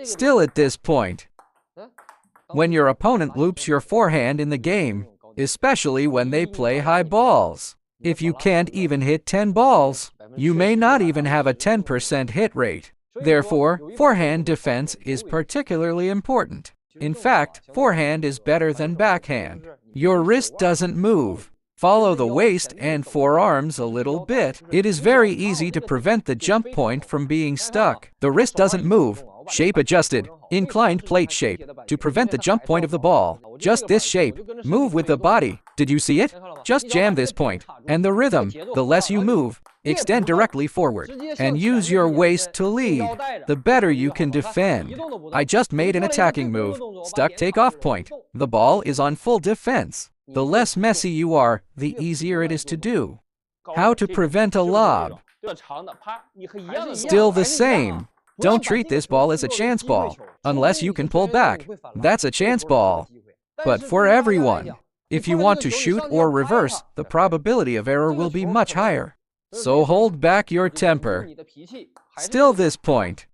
Still at this point, when your opponent loops your forehand in the game, especially when they play high balls, if you can't even hit 10 balls, you may not even have a 10% hit rate. Therefore, forehand defense is particularly important. In fact, forehand is better than backhand. Your wrist doesn't move. Follow the waist and forearms a little bit. It is very easy to prevent the jump point from being stuck. The wrist doesn't move. Shape adjusted, inclined plate shape, to prevent the jump point of the ball. Just this shape. Move with the body. Did you see it? Just jam this point. And the rhythm, the less you move, extend directly forward, and use your waist to lead, the better you can defend. I just made an attacking move, stuck takeoff point. The ball is on full defense. The less messy you are, the easier it is to do. How to prevent a lob? Still the same. Don't treat this ball as a chance ball. Unless you can pull back, that's a chance ball. But for everyone, if you want to shoot or reverse, the probability of error will be much higher. So hold back your temper. Still this point.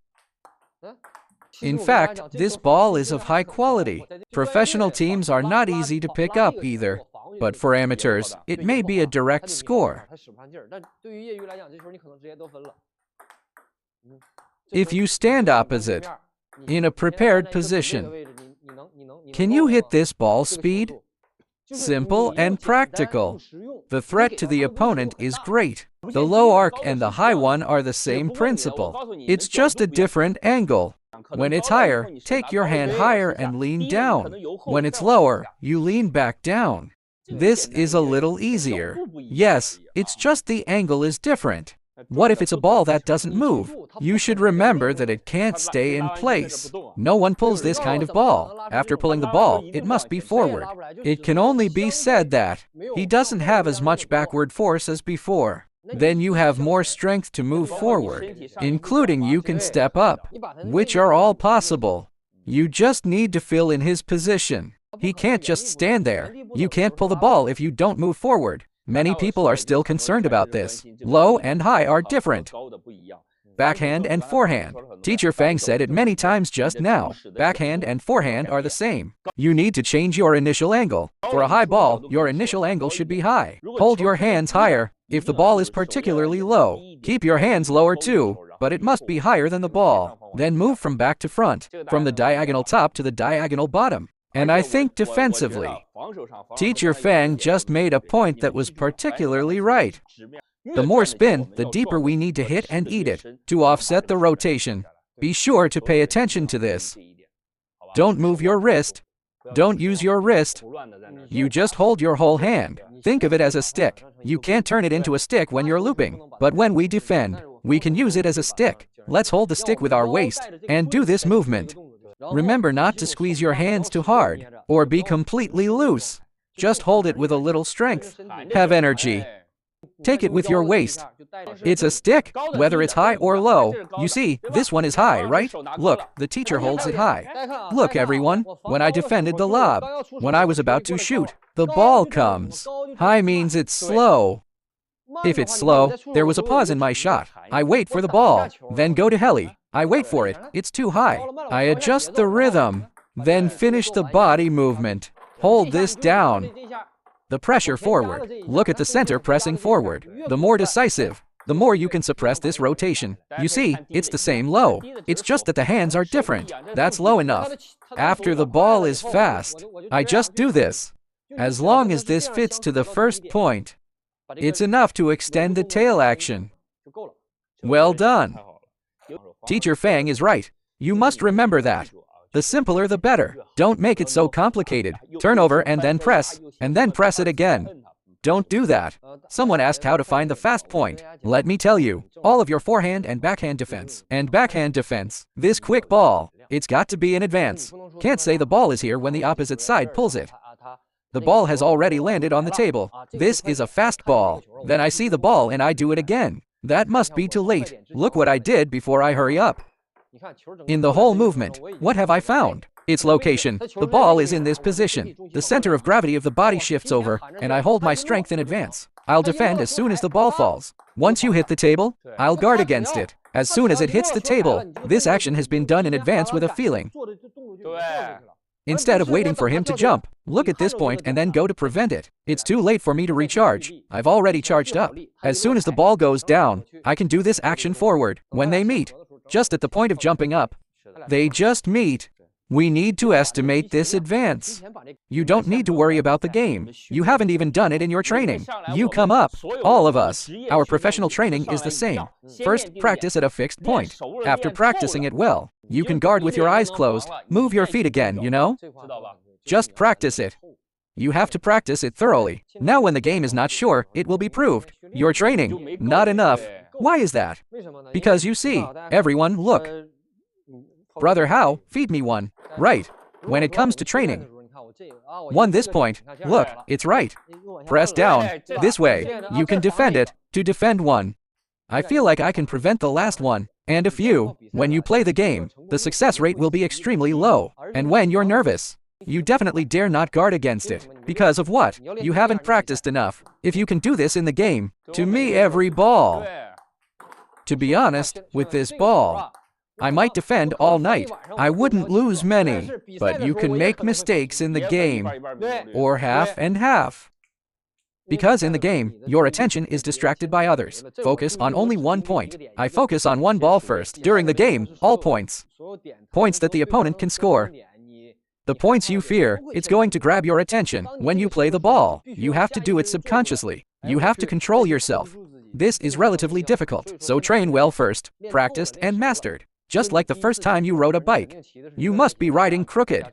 In fact, this ball is of high quality. Professional teams are not easy to pick up either. But for amateurs, it may be a direct score. If you stand opposite, in a prepared position, can you hit this ball speed? Simple and practical. The threat to the opponent is great. The low arc and the high one are the same principle. It's just a different angle. When it's higher, take your hand higher and lean down. When it's lower, you lean back down. This is a little easier. Yes, it's just the angle is different. What if it's a ball that doesn't move? You should remember that it can't stay in place. No one pulls this kind of ball. After pulling the ball, it must be forward. It can only be said that he doesn't have as much backward force as before. Then you have more strength to move forward, including you can step up, which are all possible. You just need to fill in his position. He can't just stand there. You can't pull the ball if you don't move forward. Many people are still concerned about this. Low and high are different. Backhand and forehand. Teacher Fang said it many times just now. Backhand and forehand are the same. You need to change your initial angle. For a high ball, your initial angle should be high. Hold your hands higher. If the ball is particularly low, keep your hands lower too, but it must be higher than the ball. Then move from back to front, from the diagonal top to the diagonal bottom. And I think defensively, Teacher Fang just made a point that was particularly right. The more spin, the deeper we need to hit and eat it, to offset the rotation. Be sure to pay attention to this. Don't move your wrist. Don't use your wrist. You just hold your whole hand. Think of it as a stick. You can't turn it into a stick when you're looping. But when we defend, we can use it as a stick. Let's hold the stick with our waist and do this movement. Remember not to squeeze your hands too hard or be completely loose. Just hold it with a little strength. Have energy. Take it with your waist. It's a stick, whether it's high or low. You see, this one is high, right? Look, the teacher holds it high. Look, everyone, when I defended the lob, when I was about to shoot, the ball comes. High means it's slow. If it's slow, there was a pause in my shot. I wait for the ball, then go to heli. I wait for it. It's too high. I adjust the rhythm, then finish the body movement. Hold this down. The pressure forward. Look at the center pressing forward. The more decisive, the more you can suppress this rotation. You see, it's the same low. It's just that the hands are different. That's low enough. After the ball is fast, I just do this. As long as this fits to the first point, it's enough to extend the tail action. Well done. Teacher Fang is right. You must remember that. The simpler the better. Don't make it so complicated. Turn over and then press it again. Don't do that. Someone asked how to find the fast point. Let me tell you, all of your forehand and backhand defense. This quick ball, it's got to be in advance. Can't say the ball is here when the opposite side pulls it. The ball has already landed on the table. This is a fast ball. Then I see the ball and I do it again. That must be too late. Look what I did before I hurry up. In the whole movement, what have I found? Its location. The ball is in this position. The center of gravity of the body shifts over, and I hold my strength in advance. I'll defend as soon as the ball falls. Once you hit the table, I'll guard against it. As soon as it hits the table, this action has been done in advance with a feeling. Instead of waiting for him to jump, look at this point and then go to prevent it. It's too late for me to recharge. I've already charged up. As soon as the ball goes down, I can do this action forward. When they meet, just at the point of jumping up, they just meet. We need to estimate this advance. You don't need to worry about the game. You haven't even done it in your training. You come up. All of us. Our professional training is the same. First, practice at a fixed point. After practicing it well, you can guard with your eyes closed, move your feet again, you know? Just practice it. You have to practice it thoroughly. Now when the game is not sure, it will be proved. Your training, not enough. Why is that? Because you see, everyone, look. Brother, how? Feed me one. Right. When it comes to training. Won this point. Look, it's right. Press down. This way. You can defend it. To defend one. I feel like I can prevent the last one. And a few. When you play the game, the success rate will be extremely low. And when you're nervous, you definitely dare not guard against it. Because of what? You haven't practiced enough. If you can do this in the game, to me every ball. To be honest, with this ball, I might defend all night. I wouldn't lose many, but you can make mistakes in the game, or half and half. Because in the game, your attention is distracted by others. Focus on only one point. I focus on one ball first. During the game, all points. Points that the opponent can score. The points you fear, it's going to grab your attention. When you play the ball, you have to do it subconsciously. You have to control yourself. This is relatively difficult, so train well first, practiced and mastered. Just like the first time you rode a bike. You must be riding crooked.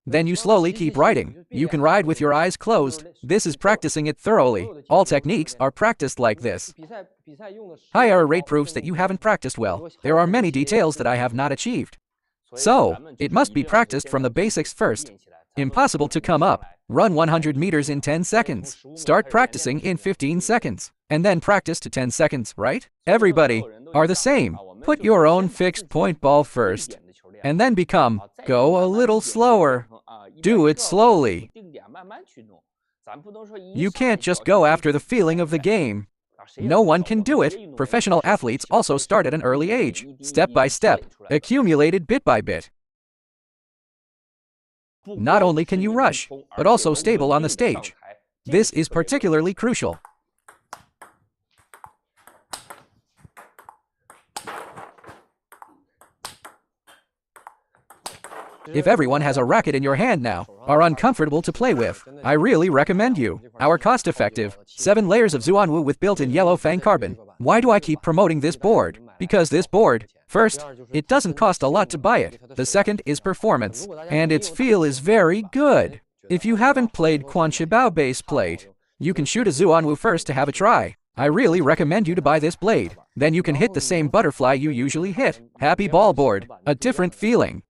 Then you slowly keep riding. You can ride with your eyes closed. This is practicing it thoroughly. All techniques are practiced like this. High error rate proves that you haven't practiced well. There are many details that I have not achieved. So, it must be practiced from the basics first. Impossible to come up. Run 100 meters in 10 seconds. Start practicing in 15 seconds. And then practice to 10 seconds, right? Everybody are the same. Put your own fixed point ball first. And then go a little slower. Do it slowly. You can't just go after the feeling of the game. No one can do it. Professional athletes also start at an early age, step by step, accumulated bit by bit. Not only can you rush, but also stable on the stage. This is particularly crucial. If everyone has a racket in your hand now, are uncomfortable to play with, I really recommend you. Our cost-effective, 7 layers of Zuanwu with built-in yellow Fang carbon. Why do I keep promoting this board? Because this board, first, it doesn't cost a lot to buy it. The second is performance, and its feel is very good. If you haven't played Quanshibao base plate, you can shoot a Zuanwu first to have a try. I really recommend you to buy this blade. Then you can hit the same butterfly you usually hit. Happy ball board, a different feeling.